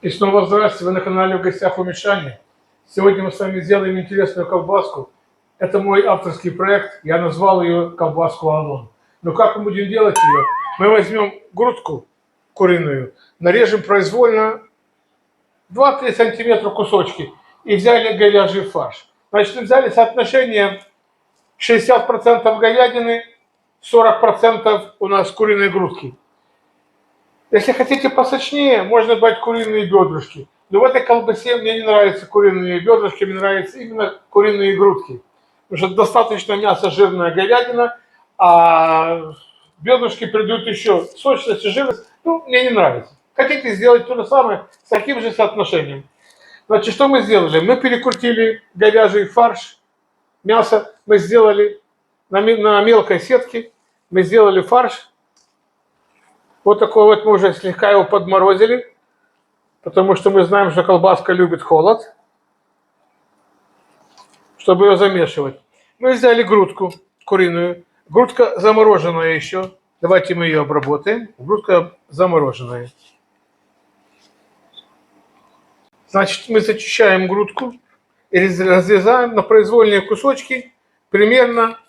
И снова здравствуйте, вы на канале «В гостях у Мишани». Сегодня мы с вами сделаем интересную колбаску. Это мой авторский проект, я назвал ее колбаску Алон. Но как мы будем делать ее? Мы возьмем грудку куриную, нарежем произвольно 2-3 сантиметра кусочки и взяли говяжий фарш. Значит, мы взяли соотношение 60% говядины, 40% у нас куриной грудки. Если хотите посочнее, можно брать куриные бедрышки. Но в этой колбасе мне не нравятся куриные бедрышки, мне нравятся именно куриные грудки. Потому что достаточно мяса жирная говядина, а бедрышки придают еще сочность и жирность. Ну, мне не нравится. Хотите сделать то же самое с таким же соотношением. Значит, что мы сделали? Мы перекрутили говяжий фарш, мясо мы сделали на мелкой сетке, мы сделали фарш. Вот такой вот мы уже слегка его подморозили, потому что мы знаем, что колбаска любит холод, чтобы ее замешивать. Мы взяли грудку куриную, грудка замороженная еще. Давайте мы ее обработаем. Грудка замороженная. Значит, мы зачищаем грудку и разрезаем на произвольные кусочки примерно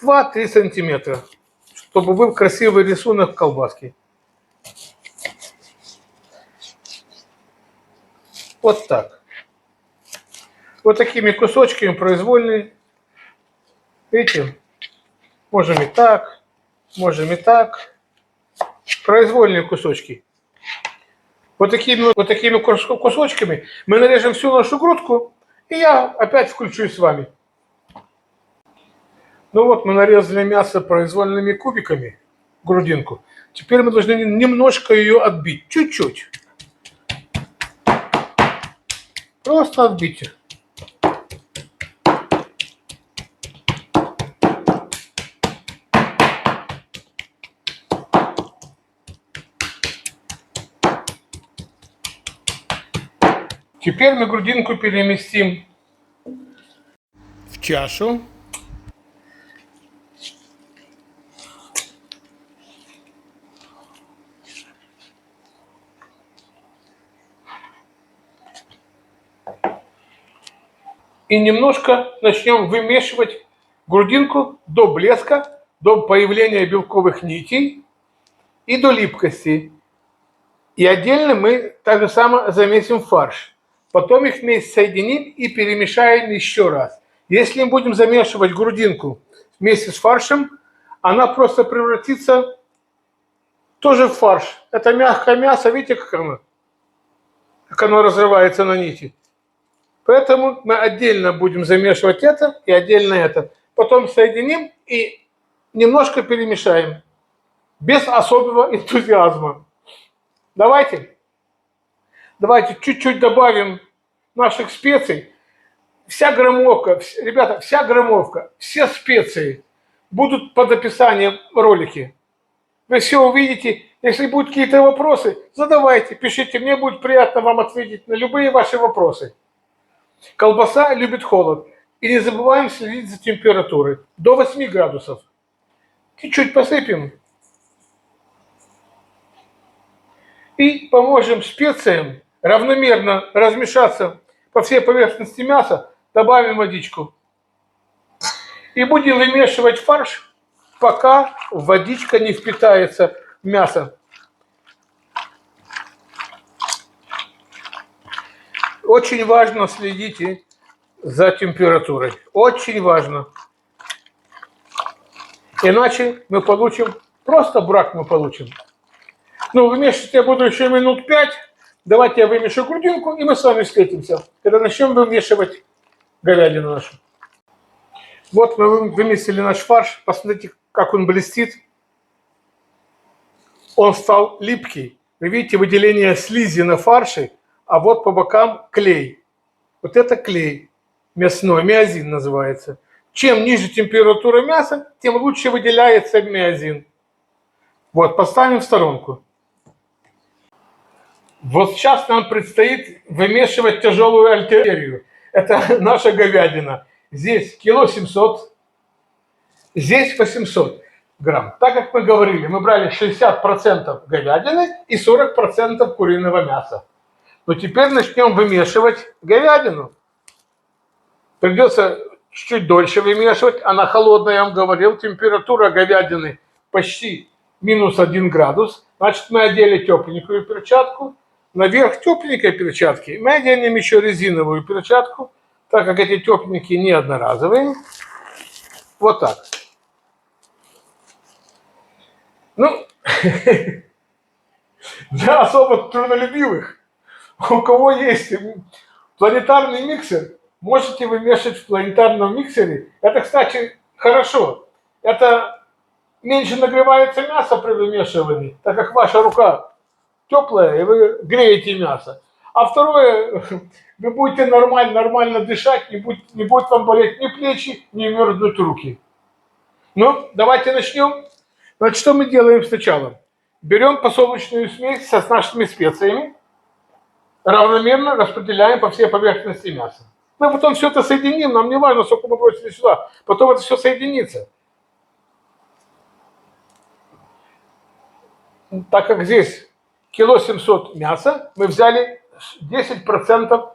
2-3 сантиметра, чтобы был красивый рисунок колбаски. Вот так. Вот такими кусочками произвольные. Видите? Можем и так, можем и так. Произвольные кусочки. Вот такими кусочками мы нарежем всю нашу грудку, и я опять включусь с вами. Ну вот, мы нарезали мясо произвольными кубиками, грудинку. Теперь мы должны немножко ее отбить, чуть-чуть. Просто отбить. Теперь мы грудинку переместим в чашу. И немножко начнем вымешивать грудинку до блеска, до появления белковых нитей и до липкости. И отдельно мы так же само замесим фарш. Потом их вместе соединим и перемешаем еще раз. Если мы будем замешивать грудинку вместе с фаршем, она просто превратится тоже в фарш. Это мягкое мясо, видите, как оно разрывается на нити. Поэтому мы отдельно будем замешивать это и отдельно это. Потом соединим и немножко перемешаем. Без особого энтузиазма. Давайте чуть-чуть добавим наших специй. Вся граммовка, ребята, вся граммовка, все специи будут под описанием в ролике. Вы все увидите. Если будут какие-то вопросы, задавайте, пишите. Мне будет приятно вам ответить на любые ваши вопросы. Колбаса любит холод. И не забываем следить за температурой. До 8 градусов. Чуть-чуть посыпем. И поможем специям равномерно размешаться по всей поверхности мяса. Добавим водичку. И будем вымешивать фарш, пока водичка не впитается в мясо. Очень важно следить за температурой. Очень важно. Иначе мы получим, просто брак мы получим. Ну, вымешивать я буду еще минут 5. Давайте я вымешу грудинку, и мы с вами встретимся, когда начнем вымешивать говядину нашу. Вот мы вымесили наш фарш. Посмотрите, как он блестит. Он стал липкий. Вы видите выделение слизи на фарше, а вот по бокам клей. Вот это клей мясной, миозин называется. Чем ниже температура мяса, тем лучше выделяется миозин. Вот, поставим в сторонку. Вот сейчас нам предстоит вымешивать тяжелую артиллерию. Это наша говядина. Здесь 700 кг, здесь 800. грамм. Так как мы говорили, мы брали 60% говядины и 40% куриного мяса. Но теперь начнем вымешивать говядину. Придется чуть-чуть дольше вымешивать. Она холодная, я вам говорил. Температура говядины почти -1 градус. Значит, мы одели тепленькую перчатку. Наверх тепленькой перчатки мы оденем еще резиновую перчатку, так как эти тепленькие не одноразовые. Вот так. Ну, для особо трудолюбивых, у кого есть планетарный миксер, можете вымешивать в планетарном миксере. Это, кстати, хорошо. Это меньше нагревается мясо при вымешивании, так как ваша рука теплая, и вы греете мясо. А второе, вы будете нормально дышать, не будет вам болеть ни плечи, ни мерзнуть руки. Ну, давайте начнем. Значит, что мы делаем сначала? Берем подсолнечную смесь с нашими специями, равномерно распределяем по всей поверхности мяса. Мы потом все это соединим, нам не важно, сколько мы бросили сюда, потом это все соединится. Так как здесь 1,7 кг мяса, мы взяли 10%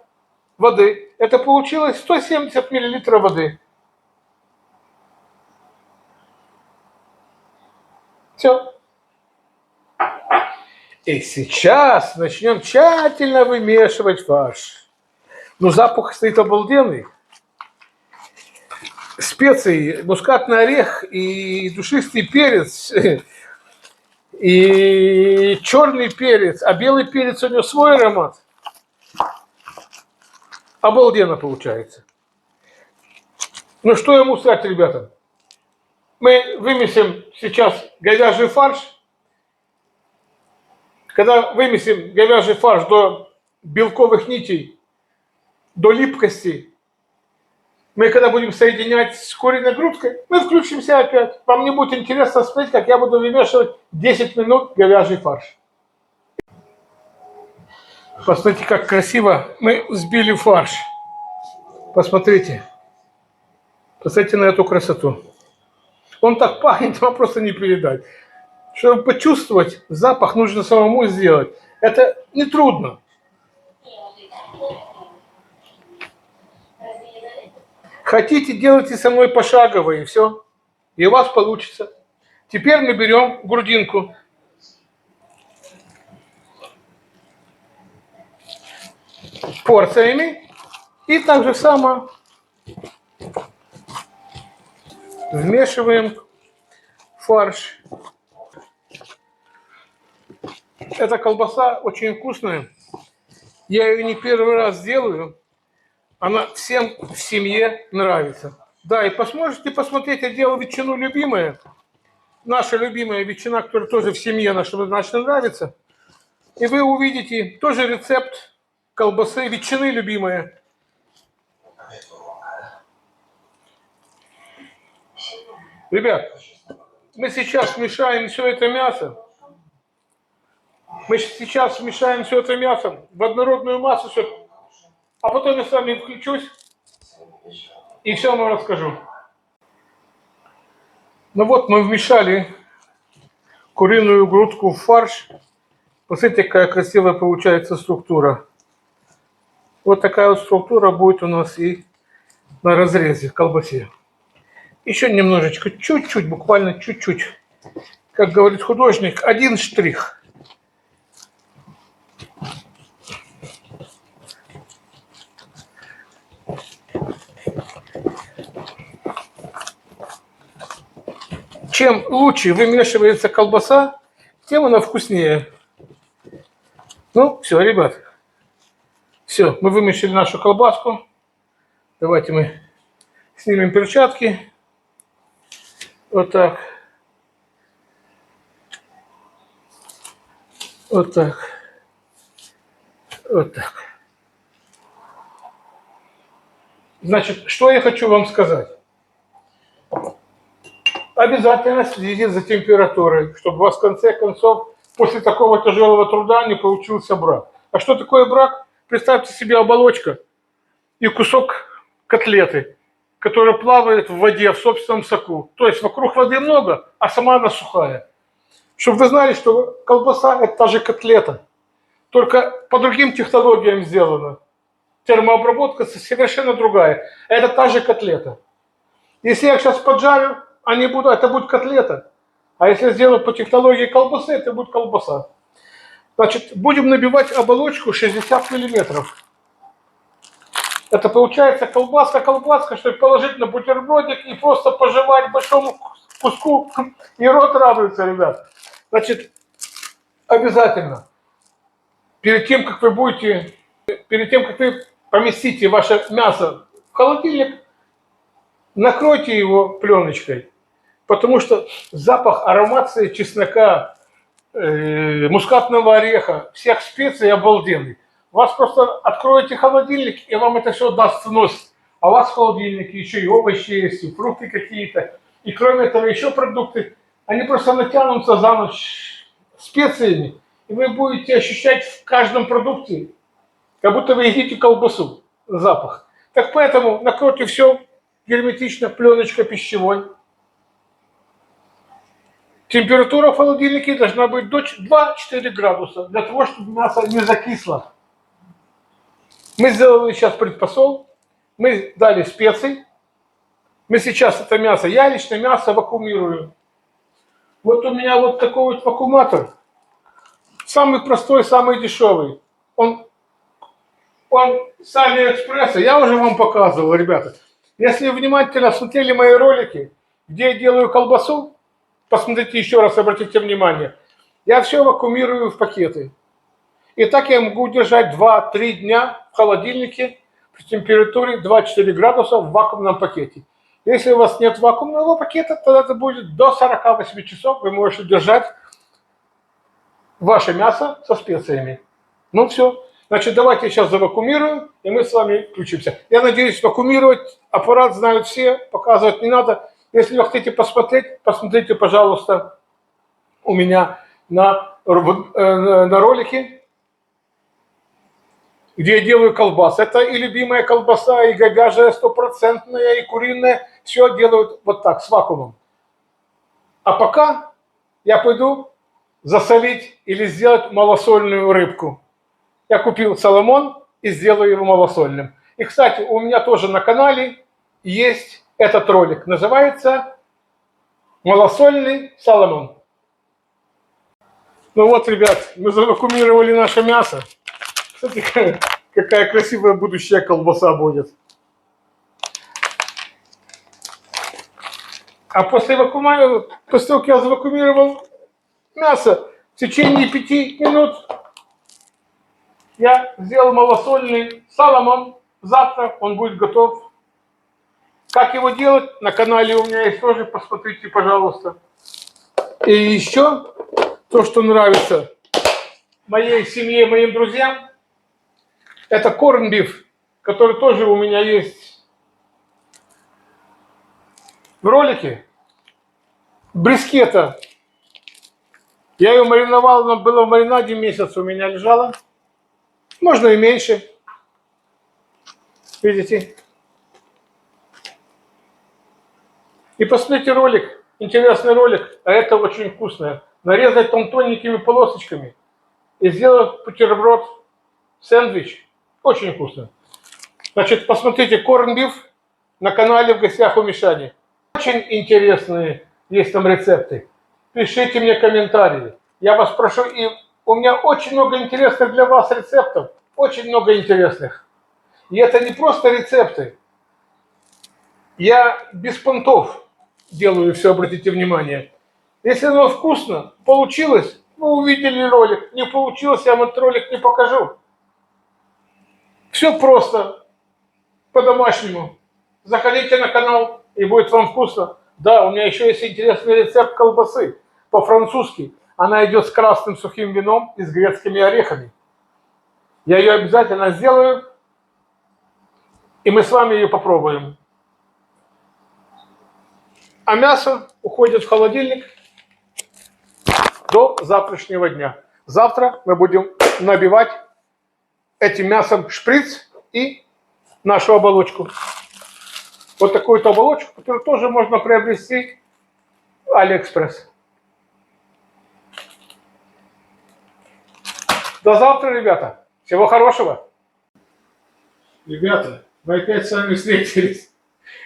воды. Это получилось 170 мл воды. Все. И сейчас начнем тщательно вымешивать фарш. Ну, запах стоит обалденный. Специи, мускатный орех и душистый перец, и черный перец, а белый перец у него свой аромат. Обалденно получается. Ну, что я могу сказать, ребята? Мы вымесим сейчас говяжий фарш. Когда вымесим говяжий фарш до белковых нитей, до липкости, мы когда будем соединять с куриной грудкой, мы включимся опять. Вам не будет интересно смотреть, как я буду вымешивать 10 минут говяжий фарш. Посмотрите, как красиво мы взбили фарш. Посмотрите. Посмотрите на эту красоту. Он так пахнет, вам просто не передать. Чтобы почувствовать запах, нужно самому сделать. Это нетрудно. Хотите, делайте со мной пошагово, и все. И у вас получится. Теперь мы берем грудинку. Порциями. И так же само вмешиваем фарш. Эта колбаса очень вкусная. Я ее не первый раз делаю. Она всем в семье нравится. Да, и посмотрите посмотреть, я делал ветчину любимая. Наша любимая ветчина, которая тоже в семье нашей однозначно нравится. И вы увидите тоже рецепт колбасы, ветчины любимая. Ребят, мы сейчас смешаем все это мясо. Мы сейчас смешаем все это мясо в однородную массу, все. А потом я с вами включусь и все вам расскажу. Ну вот мы вмешали куриную грудку в фарш. Посмотрите, какая красивая получается структура. Вот такая вот структура будет у нас и на разрезе в колбасе. Еще немножечко, чуть-чуть, буквально чуть-чуть. Как говорит художник, один штрих. Чем лучше вымешивается колбаса, тем она вкуснее. Ну, все, ребят. Все, мы вымешали нашу колбаску. Давайте мы снимем перчатки. Вот так. Вот так. Вот так. Значит, что я хочу вам сказать. Обязательно следите за температурой, чтобы у вас в конце концов после такого тяжелого труда не получился брак. А что такое брак? Представьте себе оболочка и кусок котлеты. которая плавает в воде, в собственном соку. То есть вокруг воды много, а сама она сухая. Чтобы вы знали, что колбаса – это та же котлета, только по другим технологиям сделана. Термообработка совершенно другая. Это та же котлета. Если я их сейчас поджарю, это будет котлета. А если я сделаю по технологии колбасы, это будет колбаса. Значит, будем набивать оболочку 60 миллиметров. Это получается колбаска, чтобы положить на бутербродик и просто пожевать большому куску. И рот радуется, ребят. Значит, обязательно, перед тем, как вы поместите ваше мясо в холодильник, накройте его пленочкой. Потому что запах, аромат чеснока, мускатного ореха, всех специй обалденный. Вас просто откроете холодильник, и вам это все даст в нос. А у вас в холодильнике еще и овощи есть, и фрукты какие-то. И кроме этого еще продукты. Они просто натянутся за ночь специями. И вы будете ощущать в каждом продукте, как будто вы едите колбасу, запах. Так поэтому накройте все герметично, пленочкой пищевой. Температура в холодильнике должна быть до 2-4 градуса, для того, чтобы мясо не закисло. Мы сделали сейчас предпосол, мы дали специи. Мы сейчас это мясо, я лично мясо вакуумирую. Вот у меня вот такой вот вакууматор. Самый простой, самый дешевый. Он с Алиэкспресса. Я уже вам показывал, ребята. Если вы внимательно смотрели мои ролики, где я делаю колбасу, посмотрите еще раз, обратите внимание. Я все вакуумирую в пакеты. И так я могу держать 2-3 дня в холодильнике при температуре 2-4 градуса в вакуумном пакете. Если у вас нет вакуумного пакета, тогда это будет до 48 часов. Вы можете держать ваше мясо со специями. Ну все. Значит, давайте я сейчас завакуумирую, и мы с вами включимся. Я надеюсь, вакуумировать аппарат знают все, показывать не надо. Если вы хотите посмотреть, посмотрите, пожалуйста, у меня на ролике, где я делаю колбасы. Это и любимая колбаса, и говяжья стопроцентная, и куриная. Все делают вот так, с вакуумом. А пока я пойду засолить или сделать малосольную рыбку. Я купил салмон и сделаю его малосольным. И, кстати, у меня тоже на канале есть этот ролик. Называется «Малосольный салмон». Ну вот, ребят, мы завакуумировали наше мясо. Кстати, какая красивая будущая колбаса будет. А после того, как я завакуумировал мясо, в течение 5 минут я сделал малосольный салмон. Завтра он будет готов. Как его делать? На канале у меня есть тоже, посмотрите, пожалуйста. И еще то, что нравится моей семье, моим друзьям, это корнбиф, который тоже у меня есть в ролике. Брискета. Я ее мариновал, но было в маринаде месяц у меня лежало. Можно и меньше. Видите? И посмотрите ролик. Интересный ролик. А это очень вкусное. Нарезать там тоненькими полосочками. И сделать бутерброд, сэндвич. Очень вкусно. Значит, посмотрите корнбиф на канале «В гостях у Мишани». Очень интересные есть там рецепты. Пишите мне комментарии. Я вас прошу, и у меня очень много интересных для вас рецептов. Очень много интересных. И это не просто рецепты. Я без понтов делаю все, обратите внимание. Если оно вкусно, получилось, вы увидели ролик. Не получилось, я вам этот ролик не покажу. Все просто, по-домашнему. Заходите на канал, и будет вам вкусно. Да, у меня еще есть интересный рецепт колбасы по-французски. Она идет с красным сухим вином и с грецкими орехами. Я ее обязательно сделаю, и мы с вами ее попробуем. А мясо уходит в холодильник до завтрашнего дня. Завтра мы будем набивать этим мясом шприц и нашу оболочку. вот такую-то оболочку, которую тоже можно приобрести в Алиэкспресс. До завтра, ребята. Всего хорошего. Ребята, мы опять с вами встретились.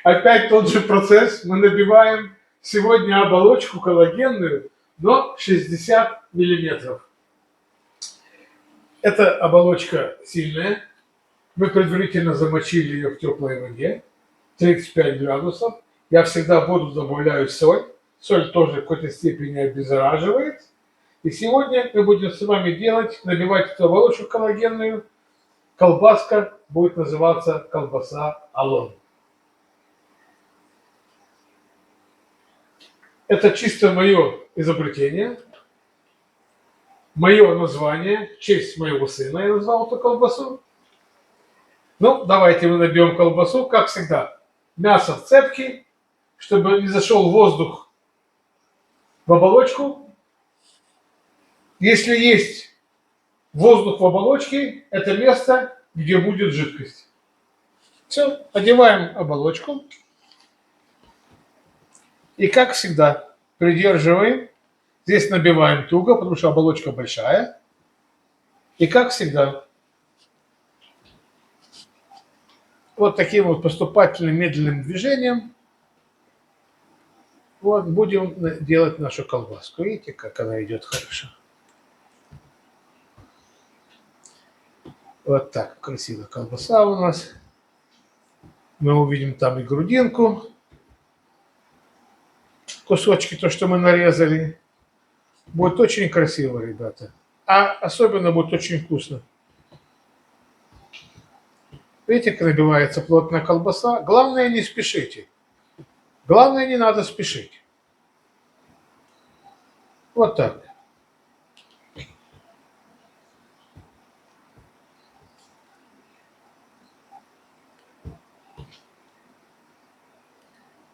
Опять тот же процесс. Мы набиваем сегодня оболочку коллагенную, но 60 миллиметров. Эта оболочка сильная. Мы предварительно замочили ее в теплой воде. 35 градусов. Я всегда в воду добавляю соль. Соль тоже в какой-то степени обеззараживает. И сегодня мы будем с вами набивать эту оболочку коллагенную. Колбаска будет называться колбаса Алон. Это чисто мое изобретение, мое название, в честь моего сына я назвал эту колбасу. Ну, давайте мы набьем колбасу, как всегда. Мясо в цепки, чтобы не зашел воздух в оболочку. Если есть воздух в оболочке, это место, где будет жидкость. Все, одеваем оболочку. И как всегда, придерживаем. Здесь набиваем туго, потому что оболочка большая. И как всегда, вот таким вот поступательным медленным движением вот будем делать нашу колбаску. Видите, как она идет хорошо. Вот так красиво колбаса у нас. Мы увидим там и грудинку. Кусочки, то, что мы нарезали. Будет очень красиво, ребята. А особенно будет очень вкусно. Видите, как набивается плотная колбаса. Главное, не спешите. Главное, не надо спешить. Вот так.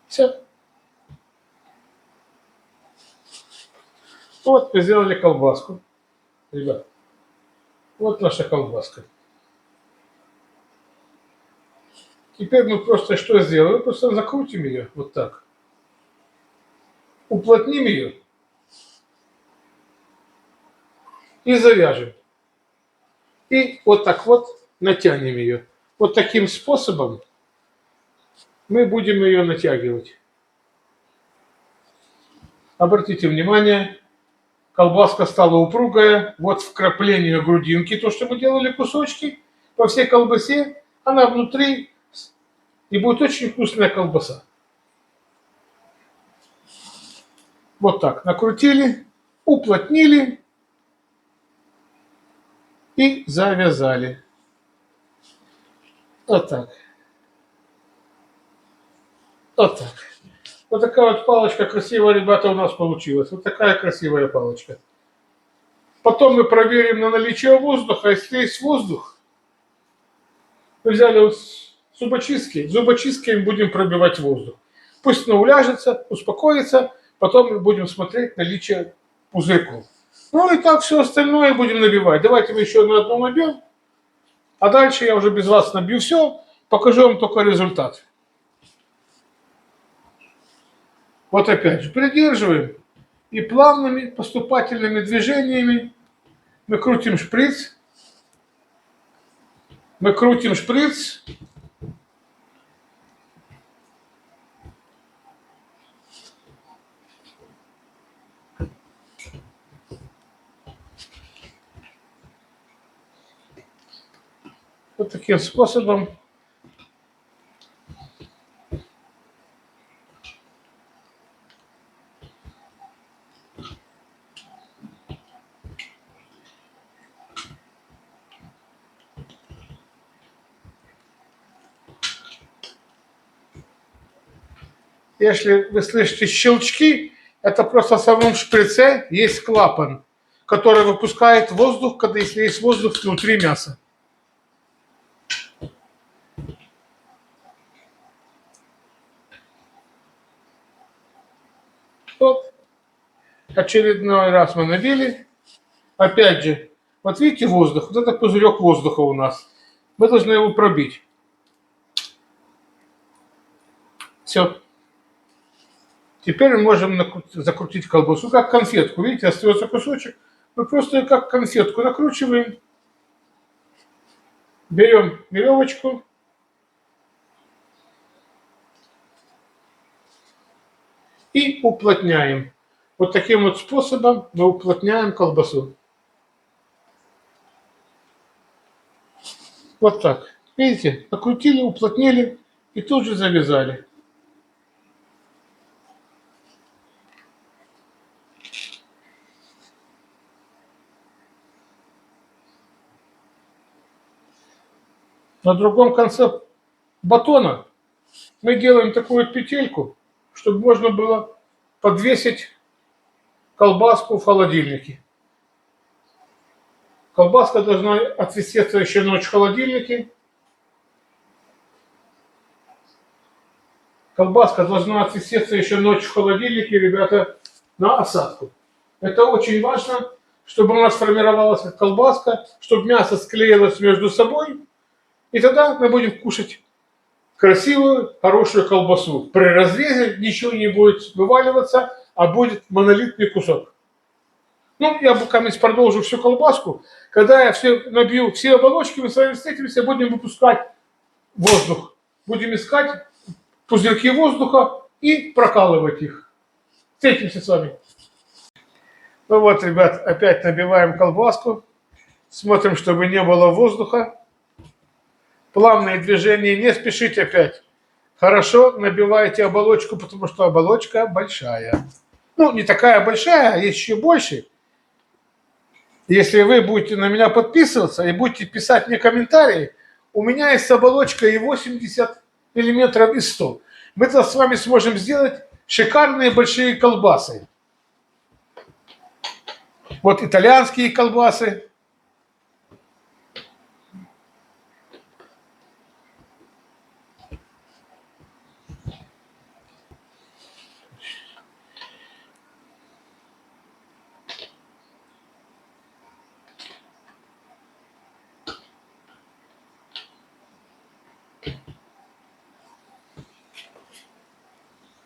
Все. Вот мы сделали колбаску. Ребят, вот наша колбаска. Теперь мы просто что сделаем? Мы просто закрутим ее вот так. Уплотним ее. И завяжем. И вот так вот натянем ее. Вот таким способом мы будем ее натягивать. Обратите внимание, колбаска стала упругая. Вот вкрапление грудинки, то, что мы делали кусочки по всей колбасе, она внутри, и будет очень вкусная колбаса. Вот так накрутили, уплотнили и завязали. Вот так. Вот так. Вот такая вот палочка красивая, ребята, у нас получилась. Вот такая красивая палочка. Потом мы проверим на наличие воздуха. Если есть воздух, мы взяли вот зубочисткой будем пробивать воздух. Пусть оно уляжется, успокоится, потом мы будем смотреть наличие пузырьков. Ну и так все остальное будем набивать. Давайте мы еще на одну набьем, а дальше я уже без вас набью все, покажу вам только результат. Вот опять же, придерживаем и плавными поступательными движениями мы крутим шприц. Мы крутим шприц. Вот таким способом. Если вы слышите щелчки, это просто в самом шприце есть клапан, который выпускает воздух, когда если есть воздух внутри мяса. Вот. Очередной раз мы набили. Опять же, вот видите воздух? Вот это пузырек воздуха у нас. Мы должны его пробить. Все. Теперь мы можем закрутить колбасу, как конфетку. Видите, остается кусочек. Мы просто ее как конфетку накручиваем. Берем веревочку. И уплотняем. Вот таким вот способом мы уплотняем колбасу. Вот так. Видите, накрутили, уплотнили и тут же завязали. На другом конце батона мы делаем такую вот петельку, чтобы можно было подвесить колбаску в холодильнике. Колбаска должна отвисеться еще ночь в холодильнике. Колбаска должна отвисеться еще ночь в холодильнике, ребята, на осадку. Это очень важно, чтобы у нас формировалась колбаска, чтобы мясо склеилось между собой. И тогда мы будем кушать красивую, хорошую колбасу. При разрезе ничего не будет вываливаться, а будет монолитный кусок. Ну, я пока продолжу всю колбаску. Когда я набью все оболочки, мы с вами встретимся, будем выпускать воздух. Будем искать пузырьки воздуха и прокалывать их. Встретимся с вами. Ну вот, ребят, опять набиваем колбаску. Смотрим, чтобы не было воздуха. Плавные движения, не спешите опять. Хорошо набивайте оболочку, потому что оболочка большая. Ну, не такая большая, а есть еще больше. Если вы будете на меня подписываться и будете писать мне комментарии, у меня есть оболочка и 80 миллиметров и 100. Мы-то с вами сможем сделать шикарные большие колбасы. Вот итальянские колбасы.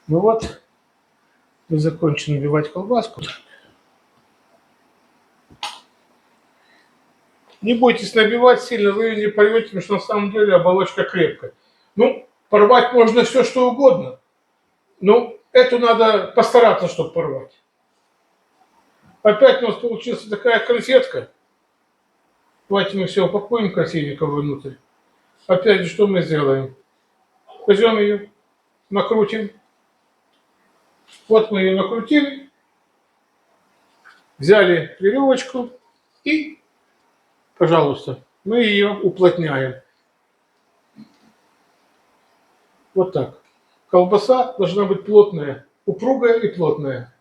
Ну вот, мы закончим набивать колбаску. Не бойтесь набивать сильно, вы ее не порвете, потому что на самом деле оболочка крепкая. Ну, порвать можно все, что угодно. Но эту надо постараться, чтобы порвать. Опять у нас получилась такая конфетка. Давайте мы все упакуем красивенько внутрь. Опять же, что мы сделаем? Возьмем ее, накрутим. Вот мы ее накрутили. Взяли веревочку и, пожалуйста, мы ее уплотняем. Вот так. Колбаса должна быть плотная, упругая и плотная.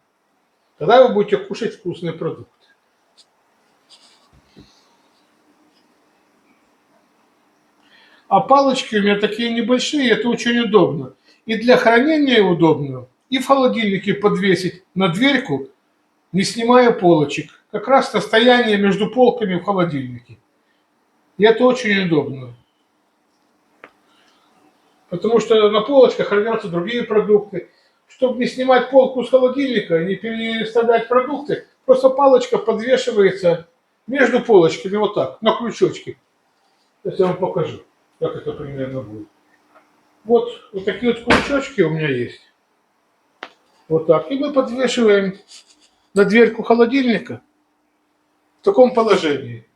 Тогда вы будете кушать вкусный продукт. А палочки у меня такие небольшие, это очень удобно. И для хранения удобно, и в холодильнике подвесить на дверьку, не снимая полочек. Как раз расстояние между полками в холодильнике. И это очень удобно. Потому что на полочках хранятся другие продукты. Чтобы не снимать полку с холодильника и не переставлять продукты, просто палочка подвешивается между полочками вот так, на крючочке. Сейчас я вам покажу, как это примерно будет. Вот такие вот крючочки у меня есть. Вот так. И мы подвешиваем на дверку холодильника в таком положении.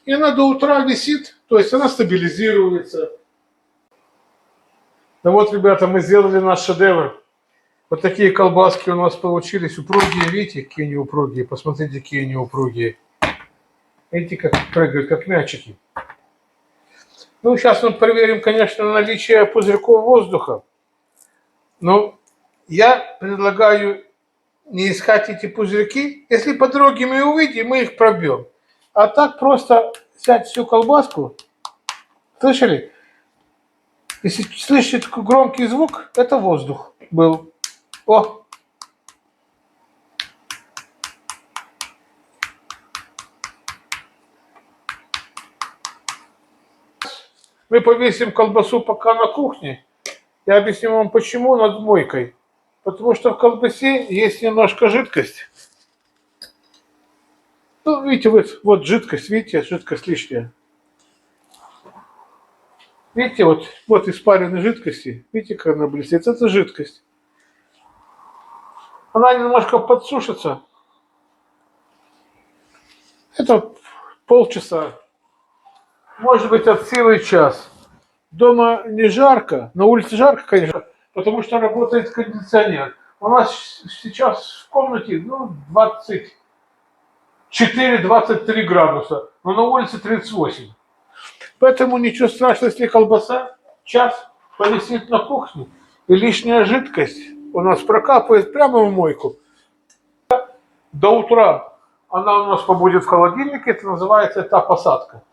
И она до утра висит, то есть она стабилизируется. Ну вот, ребята, мы сделали наш шедевр. Вот такие колбаски у нас получились. Упругие, видите, какие они упругие. Посмотрите, какие они упругие. Видите, как прыгают, как мячики. Ну, сейчас мы проверим, конечно, наличие пузырьков воздуха. Но я предлагаю не искать эти пузырьки. Если по дороге мы увидим, мы их пробьем. А так просто взять всю колбаску. Слышали? Если слышите такой громкий звук, это воздух был. О! Мы повесим колбасу пока на кухне. Я объясню вам почему над мойкой. Потому что в колбасе есть немножко жидкость. Ну, видите, вот жидкость, видите, жидкость лишняя. Видите, вот испаренной жидкости, видите, как она блестит, это жидкость. Она немножко подсушится. Это полчаса, может быть, от силы час. Дома не жарко, на улице жарко, конечно, потому что работает кондиционер. У нас сейчас в комнате 24-23 градуса, но на улице 38. Поэтому ничего страшного, если колбаса час повисит на кухне, и лишняя жидкость у нас прокапывает прямо в мойку. До утра она у нас побудет в холодильнике, это называется посадка.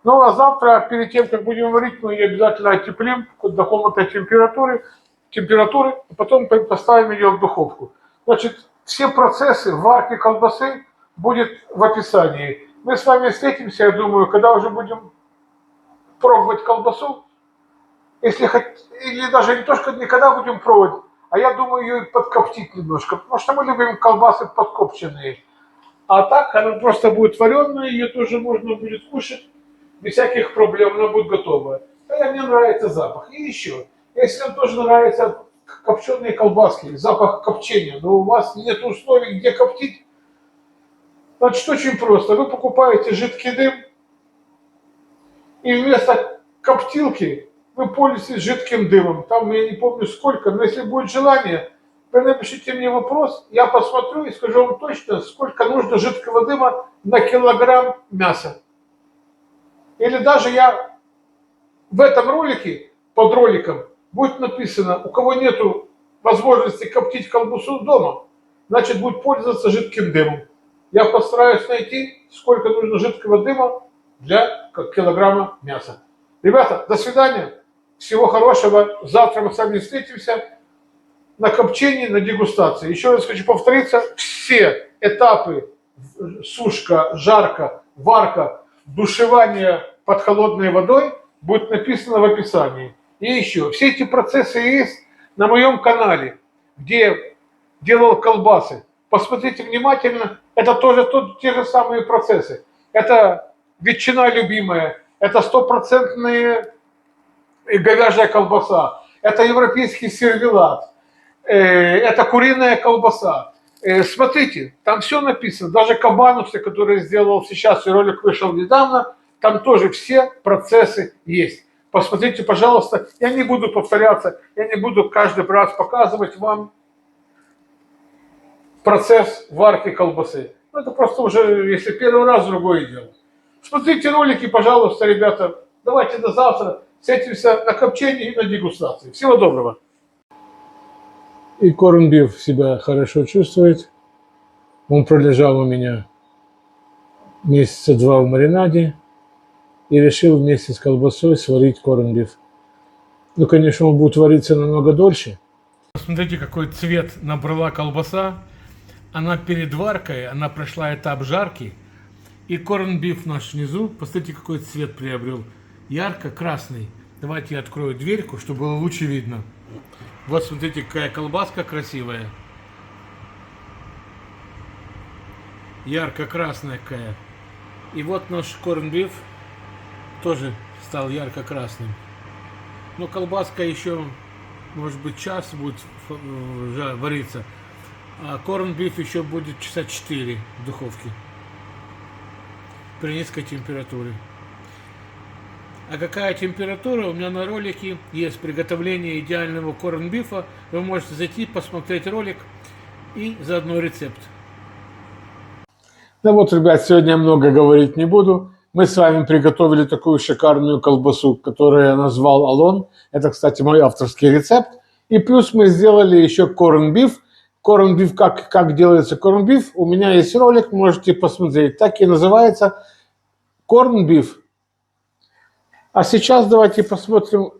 Ну а завтра, перед тем, как будем варить, мы ее обязательно оттеплим до комнатной температуры, а потом поставим ее в духовку. Значит, все процессы варки колбасы будут в описании. Мы с вами встретимся, я думаю, когда уже будем пробовать колбасу, или даже не то, что никогда будем пробовать, а я думаю ее подкоптить немножко, потому что мы любим колбасы подкопченные. А так она просто будет вареная, ее тоже можно будет кушать без всяких проблем, она будет готовая. Мне нравится запах. И еще, если вам тоже нравятся копченые колбаски, запах копчения, но у вас нет условий, где коптить, значит, очень просто. Вы покупаете жидкий дым, и вместо коптилки вы пользуетесь жидким дымом. Там я не помню сколько, но если будет желание, вы напишите мне вопрос, я посмотрю и скажу вам точно, сколько нужно жидкого дыма на килограмм мяса. Или даже я в этом ролике, под роликом, будет написано, у кого нету возможности коптить колбасу дома, значит будет пользоваться жидким дымом. Я постараюсь найти, сколько нужно жидкого дыма для килограмма мяса. Ребята, до свидания. Всего хорошего. Завтра мы с вами встретимся на копчении, на дегустации. Еще раз хочу повториться, все этапы: сушка, жарка, варка, душевание под холодной водой будет написано в описании. И еще, все эти процессы есть на моем канале, где делал колбасы. Посмотрите внимательно, это тоже те же самые процессы. Это ветчина любимая, это стопроцентная говяжья колбаса, это европейский сервелат, это куриная колбаса. Смотрите, там все написано, даже кабанусы, которые сделал сейчас, и ролик вышел недавно, там тоже все процессы есть. Посмотрите, пожалуйста, я не буду повторяться, я не буду каждый раз показывать вам процесс варки колбасы. Это просто уже, если первый раз, другое дело. Смотрите ролики, пожалуйста, ребята. Давайте до завтра встретимся на копчении и на дегустации. Всего доброго. И корнбиф себя хорошо чувствует. Он пролежал у меня месяца 2 в маринаде и решил вместе с колбасой сварить корнбиф. Ну, конечно, он будет вариться намного дольше. Посмотрите, какой цвет набрала колбаса. Она перед варкой, она прошла этап жарки. И корнбиф наш внизу, посмотрите, какой цвет приобрел. Ярко-красный. Давайте я открою дверьку, чтобы было лучше видно. Вот смотрите, какая колбаска красивая. Ярко-красная какая. И вот наш корнбиф тоже стал ярко-красным. Но колбаска еще, может быть, час будет вариться. А корнбиф еще будет часа 4 в духовке. При низкой температуре. А какая температура? У меня на ролике есть приготовление идеального корнбифа. Вы можете зайти, посмотреть ролик и заодно рецепт. Ну вот, ребят, сегодня я много говорить не буду. Мы с вами приготовили такую шикарную колбасу, которую я назвал Алон. Это, кстати, мой авторский рецепт. И плюс мы сделали еще корнбиф. Корнбиф, как делается корнбиф, у меня есть ролик, можете посмотреть. Так и называется корнбиф. А сейчас давайте посмотрим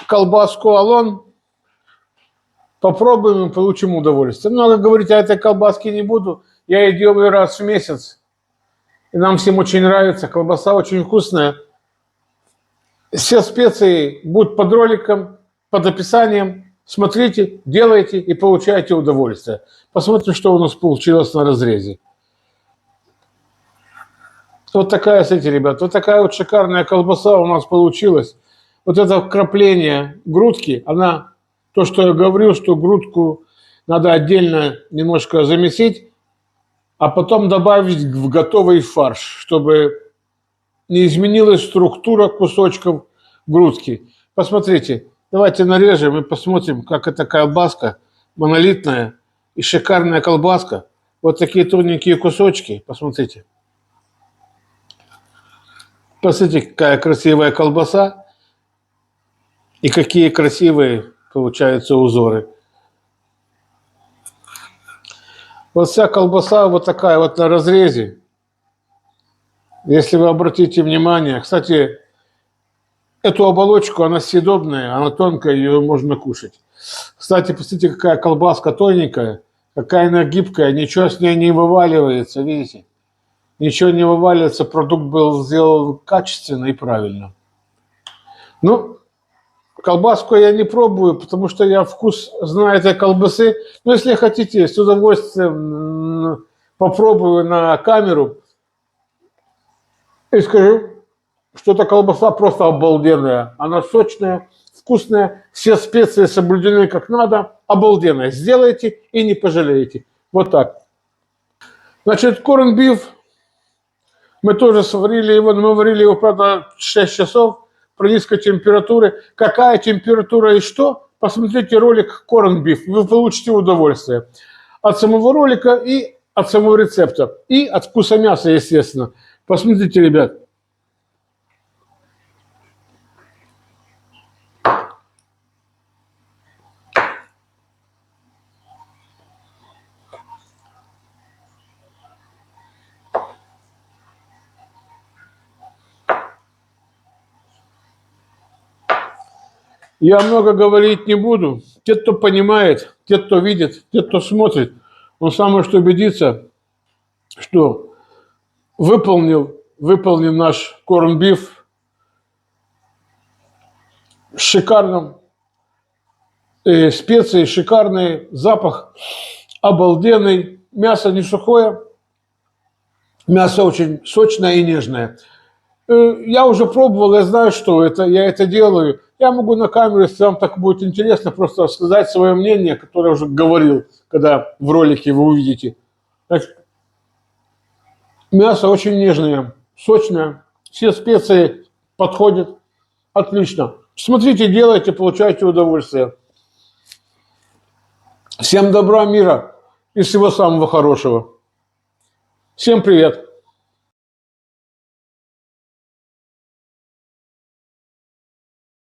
колбаску Алон. Попробуем и получим удовольствие. Много говорить о этой колбаске не буду. Я ее делаю раз в месяц. И нам всем очень нравится. Колбаса очень вкусная. Все специи будут под роликом. под описанием. Смотрите, делайте и получайте удовольствие. Посмотрим, что у нас получилось на разрезе. Вот такая, смотрите, ребят, вот такая вот шикарная колбаса у нас получилась. Вот это вкрапление грудки, она, то, что я говорил, что грудку надо отдельно немножко замесить, а потом добавить в готовый фарш, чтобы не изменилась структура кусочков грудки. Посмотрите, давайте нарежем и посмотрим, как эта колбаска монолитная и шикарная колбаска. Вот такие тоненькие кусочки, посмотрите. Посмотрите, какая красивая колбаса и какие красивые получаются узоры. Вот вся колбаса вот такая вот на разрезе. Если вы обратите внимание, кстати, эту оболочку, она съедобная, она тонкая, ее можно кушать. Кстати, посмотрите, какая колбаска тоненькая, какая она гибкая, ничего с ней не вываливается, видите? Ничего не вываливается, продукт был сделан качественно и правильно. Ну, колбаску я не пробую, потому что я вкус знаю этой колбасы. Но если хотите, с удовольствием попробую на камеру и скажу, что эта колбаса просто обалденная. Она сочная, вкусная, все специи соблюдены как надо. Обалденная. Сделайте и не пожалеете. Вот так. Значит, корн-биф. Мы тоже сварили его, но мы варили его, правда, 6 часов при низкой температуре. Какая температура и что? Посмотрите ролик корн-биф. Вы получите удовольствие. От самого ролика и от самого рецепта. И от вкуса мяса, естественно. Посмотрите, ребят. Я много говорить не буду. Те, кто понимает, те, кто видит, те, кто смотрит, он самое что убедится, что выполнен наш корн-биф с шикарным специи, шикарный запах, обалденный. Мясо не сухое, мясо очень сочное и нежное. Я уже пробовал, я знаю, что это, я это делаю. Я могу на камеру, если вам так будет интересно, просто сказать свое мнение, которое я уже говорил, когда в ролике вы увидите. Значит, мясо очень нежное, сочное, все специи подходят, отлично. Смотрите, делайте, получайте удовольствие. Всем добра, мира и всего самого хорошего. Всем привет!